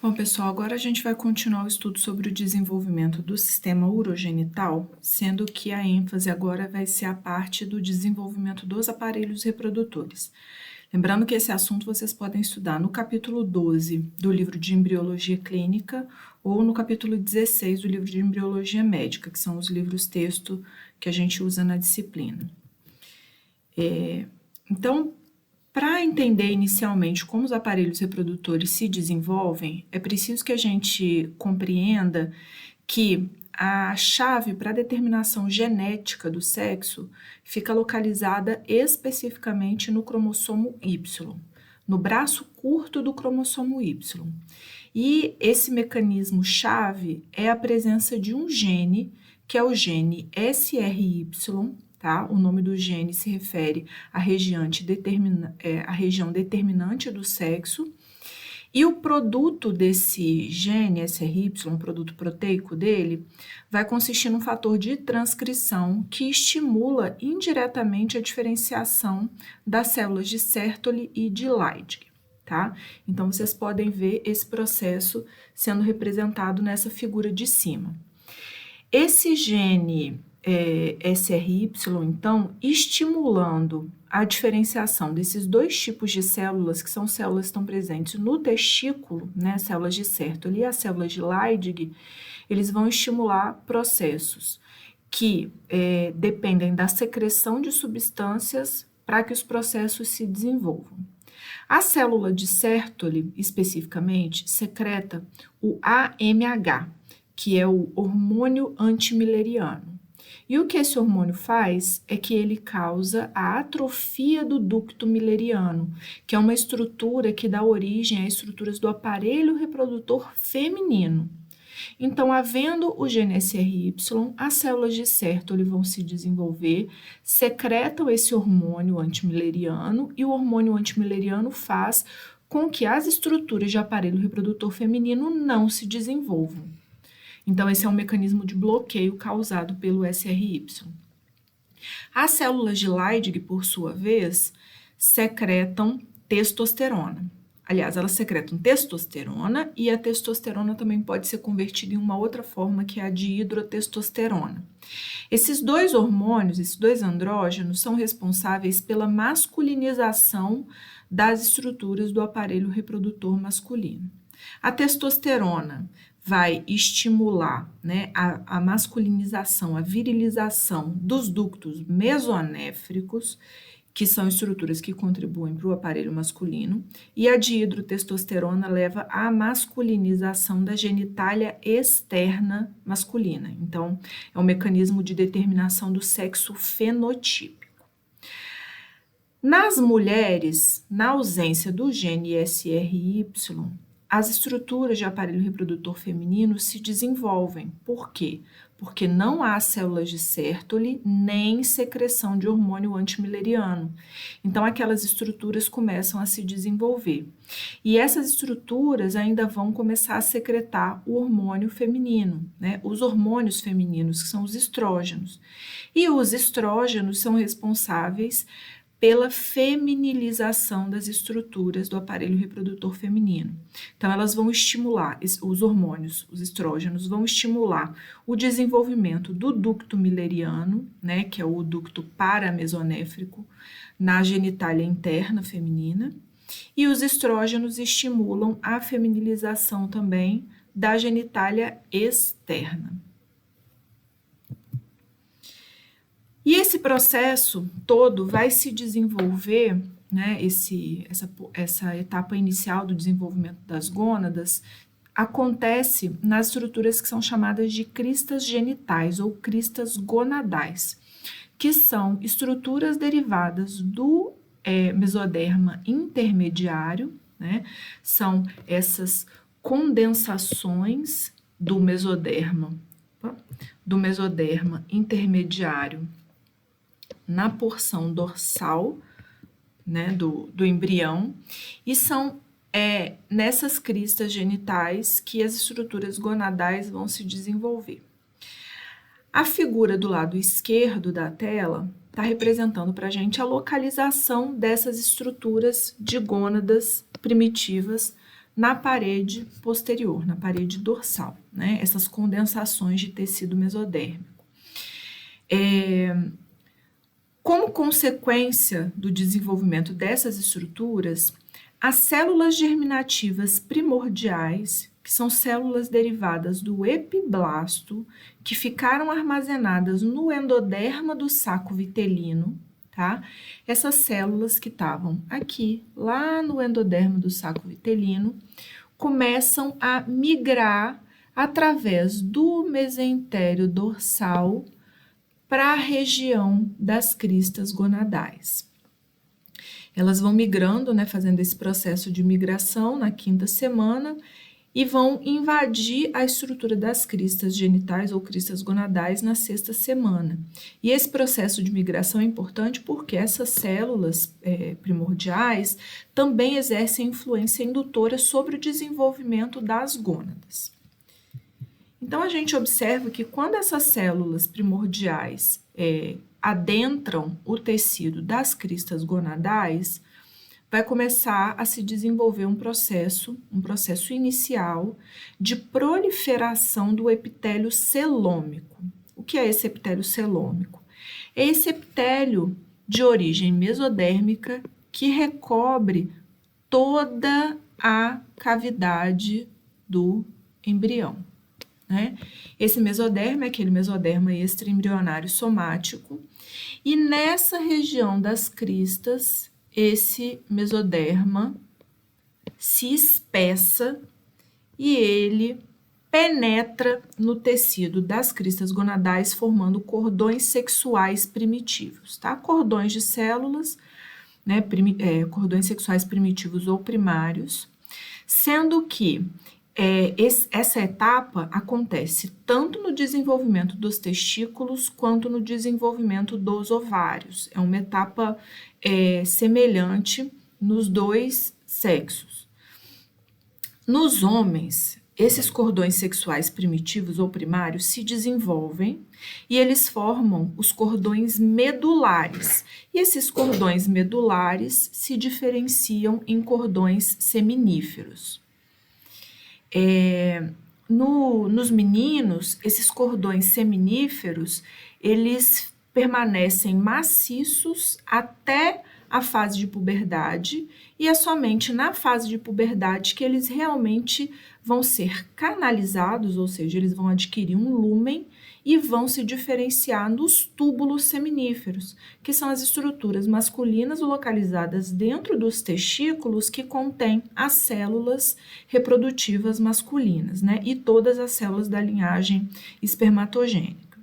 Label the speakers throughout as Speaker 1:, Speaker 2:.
Speaker 1: Bom, pessoal, agora a gente vai continuar o estudo sobre o desenvolvimento do sistema urogenital, sendo que a ênfase agora vai ser a parte do desenvolvimento dos aparelhos reprodutores. Lembrando que esse assunto vocês podem estudar no capítulo 12 do livro de Embriologia Clínica ou no capítulo 16 do livro de Embriologia Médica, que são os livros-texto que a gente usa na disciplina. Então, para entender inicialmente como os aparelhos reprodutores se desenvolvem, é preciso que a gente compreenda que a chave para a determinação genética do sexo fica localizada especificamente no cromossomo Y, no braço curto do cromossomo Y. E esse mecanismo chave é a presença de um gene, que é o gene SRY, tá? O nome do gene se refere à região determinante do sexo. E o produto desse gene SRY, o produto proteico dele, vai consistir num fator de transcrição que estimula indiretamente a diferenciação das células de Sertoli e de Leydig, tá? Então, vocês podem ver esse processo sendo representado nessa figura de cima. Esse gene SRY, então, estimulando a diferenciação desses dois tipos de células, que são células que estão presentes no testículo, né, células de Sertoli e as células de Leydig, eles vão estimular processos que dependem da secreção de substâncias para que os processos se desenvolvam. A célula de Sertoli, especificamente, secreta o AMH, que é o hormônio antimileriano. E o que esse hormônio faz é que ele causa a atrofia do ducto mileriano, que é uma estrutura que dá origem às estruturas do aparelho reprodutor feminino. Então, havendo o gene SRY, as células de Sertoli vão se desenvolver, secretam esse hormônio antimileriano e o hormônio antimileriano faz com que as estruturas de aparelho reprodutor feminino não se desenvolvam. Então, esse é um mecanismo de bloqueio causado pelo SRY. As células de Leydig, por sua vez, secretam testosterona. Aliás, elas secretam testosterona e a testosterona também pode ser convertida em uma outra forma, que é a dihidrotestosterona. Esses dois hormônios, esses dois andrógenos, são responsáveis pela masculinização das estruturas do aparelho reprodutor masculino. A testosterona vai estimular, né, a masculinização, a virilização dos ductos mesonéfricos, que são estruturas que contribuem para o aparelho masculino, e a dihidrotestosterona leva à masculinização da genitália externa masculina. Então, é um mecanismo de determinação do sexo fenotípico. Nas mulheres, na ausência do gene SRY, as estruturas de aparelho reprodutor feminino se desenvolvem. Por quê? Porque não há células de Sertoli nem secreção de hormônio antimileriano. Então, aquelas estruturas começam a se desenvolver. E essas estruturas ainda vão começar a secretar o hormônio feminino, né? Os hormônios femininos, que são os estrógenos. E os estrógenos são responsáveis pela feminilização das estruturas do aparelho reprodutor feminino. Então, elas vão estimular, os hormônios, os estrógenos, vão estimular o desenvolvimento do ducto mileriano, né, que é o ducto paramesonéfrico, na genitália interna feminina, e os estrógenos estimulam a feminilização também da genitália externa. E esse processo todo vai se desenvolver, né, essa etapa inicial do desenvolvimento das gônadas, acontece nas estruturas que são chamadas de cristas genitais ou cristas gonadais, que são estruturas derivadas do mesoderma intermediário, né, são essas condensações do mesoderma intermediário na porção dorsal, né, do embrião, e são nessas cristas genitais que as estruturas gonadais vão se desenvolver. A figura do lado esquerdo da tela está representando para a gente a localização dessas estruturas de gônadas primitivas na parede posterior, na parede dorsal, né? Essas condensações de tecido mesodérmico. Como consequência do desenvolvimento dessas estruturas, as células germinativas primordiais, que são células derivadas do epiblasto, que ficaram armazenadas no endoderma do saco vitelino, tá? Essas células que estavam aqui, lá no endoderma do saco vitelino, começam a migrar através do mesentério dorsal para a região das cristas gonadais. Elas vão migrando, né, fazendo esse processo de migração na 5ª semana e vão invadir a estrutura das cristas genitais ou cristas gonadais na 6ª semana. E esse processo de migração é importante porque essas células primordiais também exercem influência indutora sobre o desenvolvimento das gônadas. Então, a gente observa que quando essas células primordiais adentram o tecido das cristas gonadais, vai começar a se desenvolver um processo inicial de proliferação do epitélio celômico. O que é esse epitélio celômico? É esse epitélio de origem mesodérmica que recobre toda a cavidade do embrião, né? Esse mesoderma é aquele mesoderma extraembrionário somático, e nessa região das cristas, esse mesoderma se espessa e ele penetra no tecido das cristas gonadais, formando cordões sexuais primitivos, tá? Cordões de células, né? Cordões sexuais primitivos ou primários, sendo que essa etapa acontece tanto no desenvolvimento dos testículos quanto no desenvolvimento dos ovários. É uma etapa semelhante nos dois sexos. Nos homens, esses cordões sexuais primitivos ou primários se desenvolvem e eles formam os cordões medulares. E esses cordões medulares se diferenciam em cordões seminíferos. Nos meninos, esses cordões seminíferos, eles permanecem maciços até a fase de puberdade, e é somente na fase de puberdade que eles realmente vão ser canalizados, ou seja, eles vão adquirir um lúmen e vão se diferenciar nos túbulos seminíferos, que são as estruturas masculinas localizadas dentro dos testículos que contêm as células reprodutivas masculinas, né? E todas as células da linhagem espermatogênica.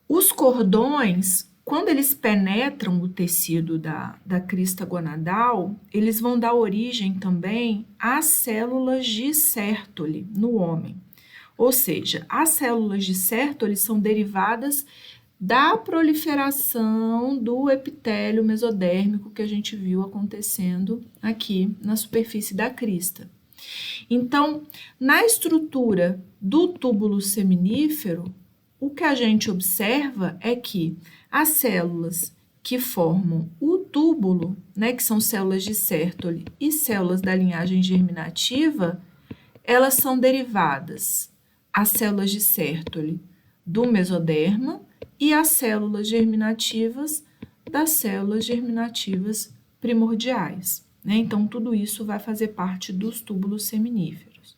Speaker 1: Os cordões, quando eles penetram o tecido da crista gonadal, eles vão dar origem também às células de Sertoli no homem. Ou seja, as células de Sertoli são derivadas da proliferação do epitélio mesodérmico que a gente viu acontecendo aqui na superfície da crista. Então, na estrutura do túbulo seminífero, o que a gente observa é que as células que formam o túbulo, né, que são células de Sertoli e células da linhagem germinativa, elas são derivadas, as células de Sertoli, do mesoderma e as células germinativas das células germinativas primordiais, né? Então, tudo isso vai fazer parte dos túbulos seminíferos.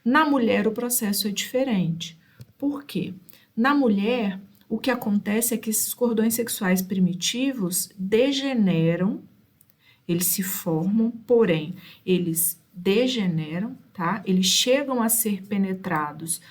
Speaker 1: Na mulher, o processo é diferente. Por quê? Na mulher, o que acontece é que esses cordões sexuais primitivos degeneram, eles se formam, porém, eles degeneram, tá? Eles chegam a ser penetrados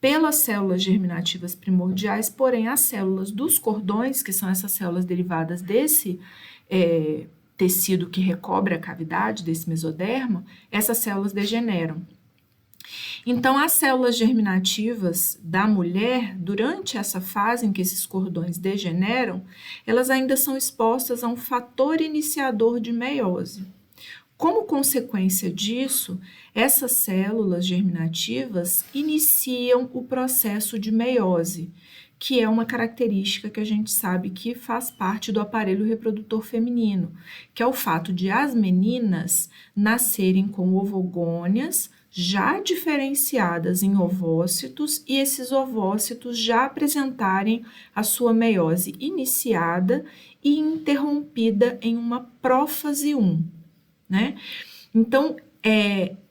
Speaker 1: pelas células germinativas primordiais, porém, as células dos cordões, que são essas células derivadas desse tecido que recobre a cavidade, desse mesoderma, essas células degeneram. Então, as células germinativas da mulher, durante essa fase em que esses cordões degeneram, elas ainda são expostas a um fator iniciador de meiose. Como consequência disso, essas células germinativas iniciam o processo de meiose, que é uma característica que a gente sabe que faz parte do aparelho reprodutor feminino, que é o fato de as meninas nascerem com ovogônias já diferenciadas em ovócitos e esses ovócitos já apresentarem a sua meiose iniciada e interrompida em uma prófase 1, né? Então,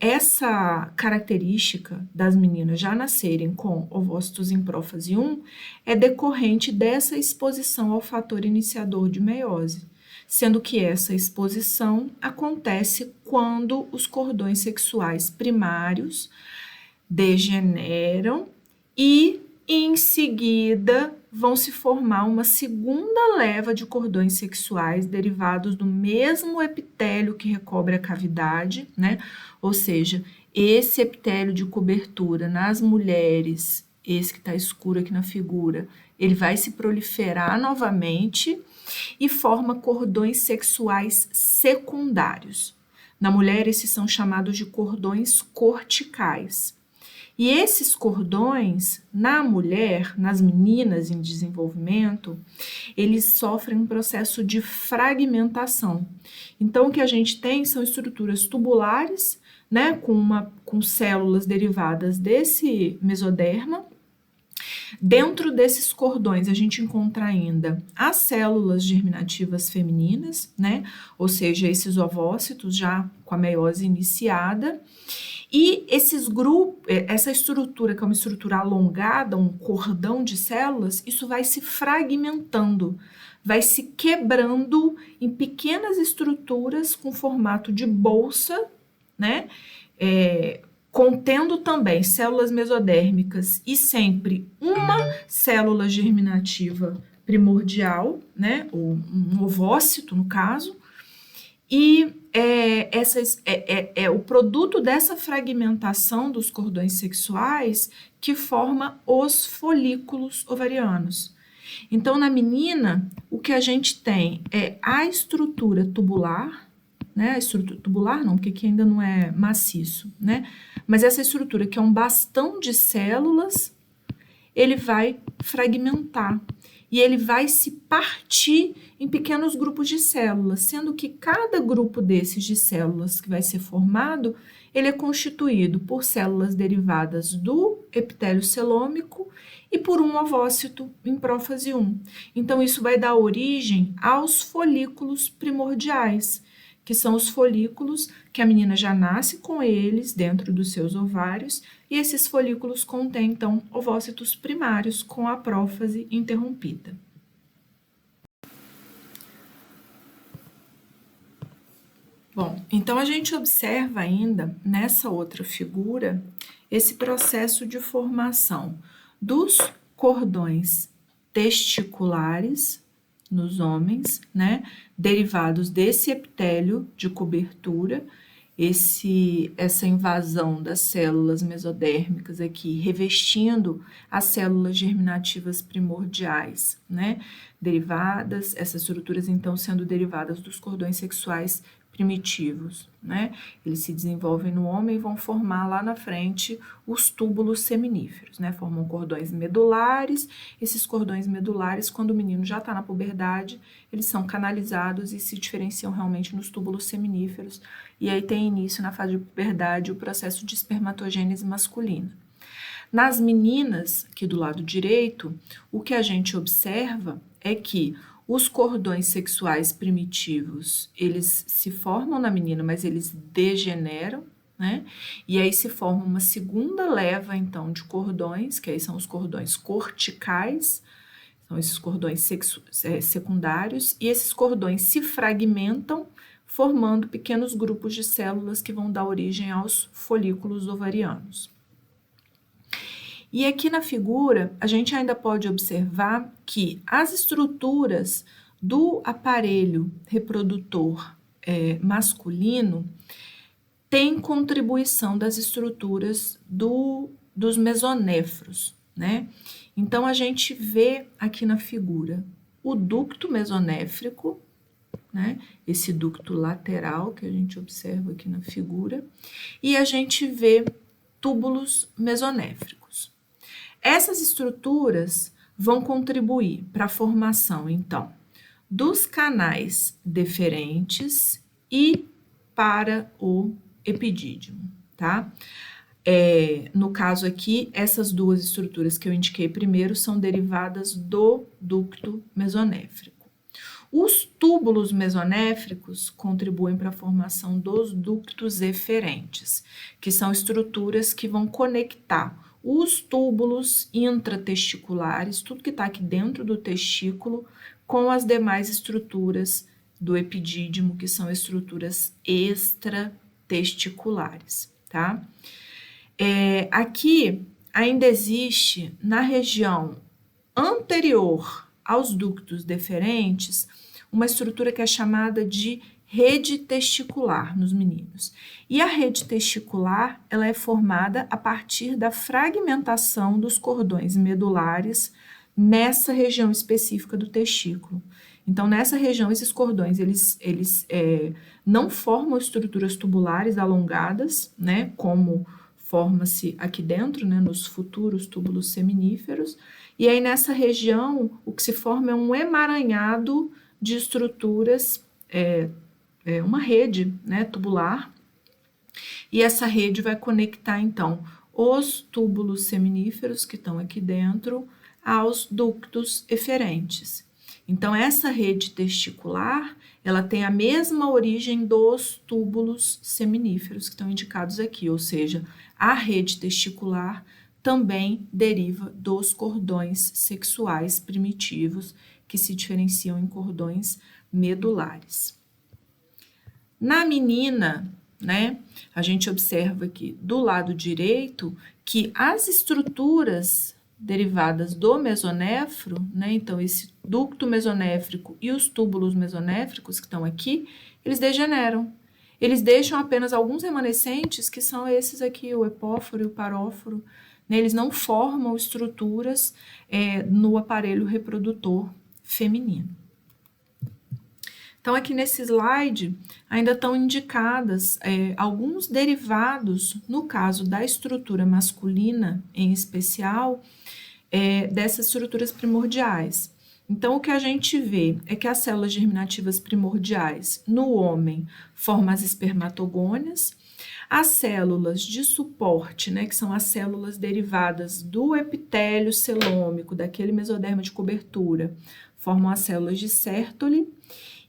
Speaker 1: essa característica das meninas já nascerem com ovócitos em prófase 1 é decorrente dessa exposição ao fator iniciador de meiose, sendo que essa exposição acontece quando os cordões sexuais primários degeneram e, em seguida, vão se formar uma segunda leva de cordões sexuais derivados do mesmo epitélio que recobre a cavidade, né? Ou seja, esse epitélio de cobertura nas mulheres, esse que está escuro aqui na figura, ele vai se proliferar novamente e forma cordões sexuais secundários. Na mulher, esses são chamados de cordões corticais. E esses cordões, na mulher, nas meninas em desenvolvimento, eles sofrem um processo de fragmentação. Então, o que a gente tem são estruturas tubulares, né, com células derivadas desse mesoderma. Dentro desses cordões, a gente encontra ainda as células germinativas femininas, né, ou seja, esses ovócitos já com a meiose iniciada. E esses grupos, essa estrutura, que é uma estrutura alongada, um cordão de células, isso vai se fragmentando, vai se quebrando em pequenas estruturas com formato de bolsa, né? Contendo também células mesodérmicas e sempre uma célula germinativa primordial, né? Ou um ovócito, no caso. E o produto dessa fragmentação dos cordões sexuais que forma os folículos ovarianos. Então, na menina, o que a gente tem é a estrutura tubular, né? A estrutura tubular não, porque aqui ainda não é maciço, né? Mas essa estrutura que é um bastão de células, ele vai fragmentar. E ele vai se partir em pequenos grupos de células, sendo que cada grupo desses de células que vai ser formado, ele é constituído por células derivadas do epitélio celômico e por um ovócito em prófase 1. Então, isso vai dar origem aos folículos primordiais, que são os folículos que a menina já nasce com eles dentro dos seus ovários, e esses folículos contêm, então, ovócitos primários com a prófase interrompida. Bom, então a gente observa ainda nessa outra figura esse processo de formação dos cordões testiculares nos homens, né, derivados desse epitélio de cobertura, essa invasão das células mesodérmicas aqui, revestindo as células germinativas primordiais, né, derivadas, essas estruturas então sendo derivadas dos cordões sexuais primitivos, né? Eles se desenvolvem no homem e vão formar lá na frente os túbulos seminíferos, né? Formam cordões medulares. Esses cordões medulares, quando o menino já está na puberdade, eles são canalizados e se diferenciam realmente nos túbulos seminíferos. E aí tem início na fase de puberdade o processo de espermatogênese masculina. Nas meninas, aqui do lado direito, o que a gente observa é que os cordões sexuais primitivos, eles se formam na menina, mas eles degeneram, né? E aí se forma uma segunda leva, então, de cordões, que aí são os cordões corticais, são esses cordões secundários, e esses cordões se fragmentam, formando pequenos grupos de células que vão dar origem aos folículos ovarianos. E aqui na figura, a gente ainda pode observar que as estruturas do aparelho reprodutor masculino têm contribuição das estruturas dos mesonéfros, né? Então, a gente vê aqui na figura o ducto mesonéfrico, né? Esse ducto lateral que a gente observa aqui na figura, e a gente vê túbulos mesonéfricos. Essas estruturas vão contribuir para a formação, então, dos canais deferentes e para o epidídimo, tá? No caso aqui, essas duas estruturas que eu indiquei primeiro são derivadas do ducto mesonéfrico. Os túbulos mesonéfricos contribuem para a formação dos ductos eferentes, que são estruturas que vão conectar os túbulos intratesticulares, tudo que está aqui dentro do testículo, com as demais estruturas do epidídimo, que são estruturas extratesticulares, tá? Aqui ainda existe, na região anterior aos ductos deferentes, uma estrutura que é chamada de rede testicular nos meninos. E a rede testicular, ela é formada a partir da fragmentação dos cordões medulares nessa região específica do testículo. Então, nessa região, esses cordões, eles não formam estruturas tubulares alongadas, né, como forma-se aqui dentro, né, nos futuros túbulos seminíferos, e aí nessa região o que se forma é um emaranhado de estruturas, uma rede, né, tubular, e essa rede vai conectar então os túbulos seminíferos que estão aqui dentro aos ductos eferentes. Então essa rede testicular, ela tem a mesma origem dos túbulos seminíferos que estão indicados aqui, ou seja, a rede testicular também deriva dos cordões sexuais primitivos, que se diferenciam em cordões medulares. Na menina, né, a gente observa aqui do lado direito que as estruturas derivadas do mesonéfro, né, então esse ducto mesonéfrico e os túbulos mesonéfricos que estão aqui, eles degeneram. Eles deixam apenas alguns remanescentes, que são esses aqui, o epóforo e o paróforo, né, eles não formam estruturas no aparelho reprodutor feminino. Então, aqui nesse slide, ainda estão indicadas alguns derivados, no caso da estrutura masculina, em especial, dessas estruturas primordiais. Então, o que a gente vê é que as células germinativas primordiais no homem formam as espermatogônias, as células de suporte, né, que são as células derivadas do epitélio celômico, daquele mesoderma de cobertura, formam as células de Sertoli,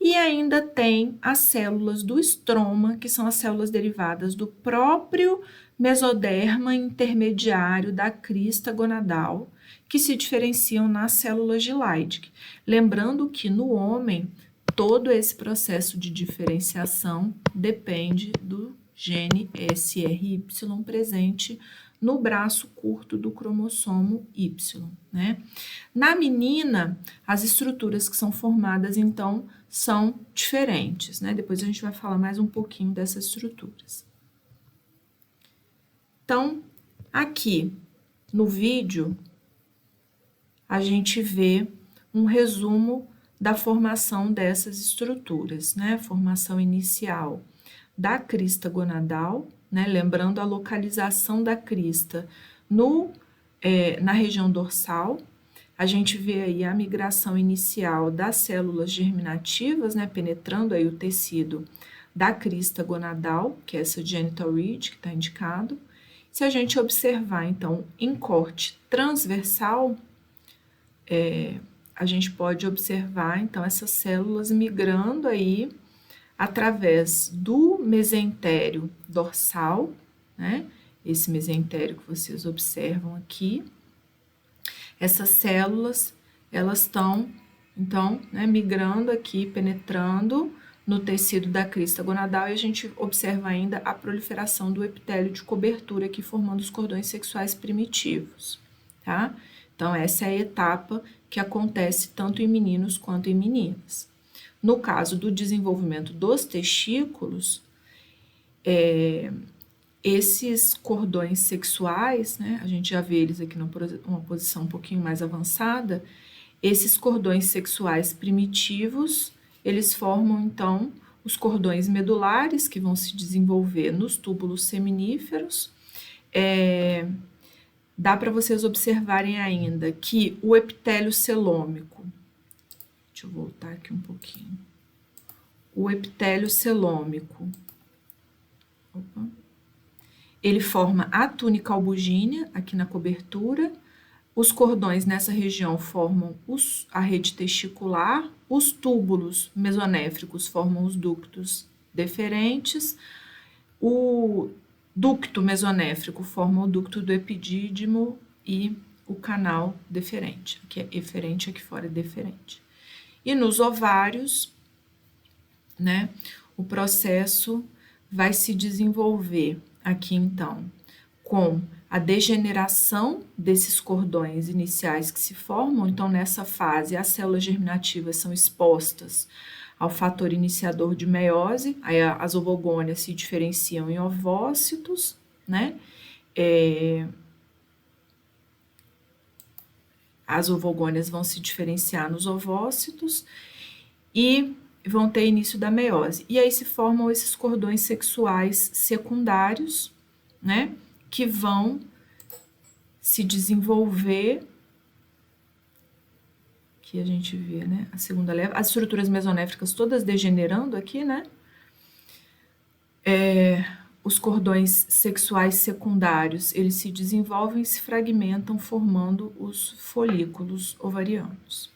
Speaker 1: e ainda tem as células do estroma, que são as células derivadas do próprio mesoderma intermediário da crista gonadal, que se diferenciam nas células de Leydig. Lembrando que no homem, todo esse processo de diferenciação depende do gene SRY presente no braço curto do cromossomo Y, né? Na menina, as estruturas que são formadas, então, são diferentes, né? Depois a gente vai falar mais um pouquinho dessas estruturas. Então, aqui no vídeo, a gente vê um resumo da formação dessas estruturas, né? Formação inicial da crista gonadal, né? Lembrando a localização da crista na região dorsal. A gente vê aí a migração inicial das células germinativas, né? Penetrando aí o tecido da crista gonadal, que é essa genital ridge que está indicado. Se a gente observar, então, em corte transversal, a gente pode observar, então, essas células migrando aí através do mesentério dorsal, né? Esse mesentério que vocês observam aqui. Essas células, elas estão, então, né, migrando aqui, penetrando no tecido da crista gonadal, e a gente observa ainda a proliferação do epitélio de cobertura aqui, formando os cordões sexuais primitivos, tá? Então, essa é a etapa que acontece tanto em meninos quanto em meninas. No caso do desenvolvimento dos testículos, esses cordões sexuais, né, a gente já vê eles aqui numa posição um pouquinho mais avançada, esses cordões sexuais primitivos, eles formam, então, os cordões medulares, que vão se desenvolver nos túbulos seminíferos, dá para vocês observarem ainda que o epitélio celômico, deixa eu voltar aqui um pouquinho, o epitélio celômico, ele forma a túnica albugínea aqui na cobertura, os cordões nessa região formam a rede testicular, os túbulos mesonéfricos formam os ductos deferentes, o ducto mesonéfrico forma o ducto do epidídimo e o canal deferente. Aqui é eferente, aqui fora é deferente. E nos ovários, né, o processo vai se desenvolver aqui então com a degeneração desses cordões iniciais que se formam. Então, nessa fase, as células germinativas são expostas ao fator iniciador de meiose, aí as ovogônias se diferenciam em ovócitos, né? As ovogônias vão se diferenciar nos ovócitos e vão ter início da meiose. E aí se formam esses cordões sexuais secundários, né? Que vão se desenvolver, que a gente vê, né? A segunda leva, as estruturas mesonéfricas todas degenerando aqui, né? Os cordões sexuais secundários, eles se desenvolvem e se fragmentam, formando os folículos ovarianos.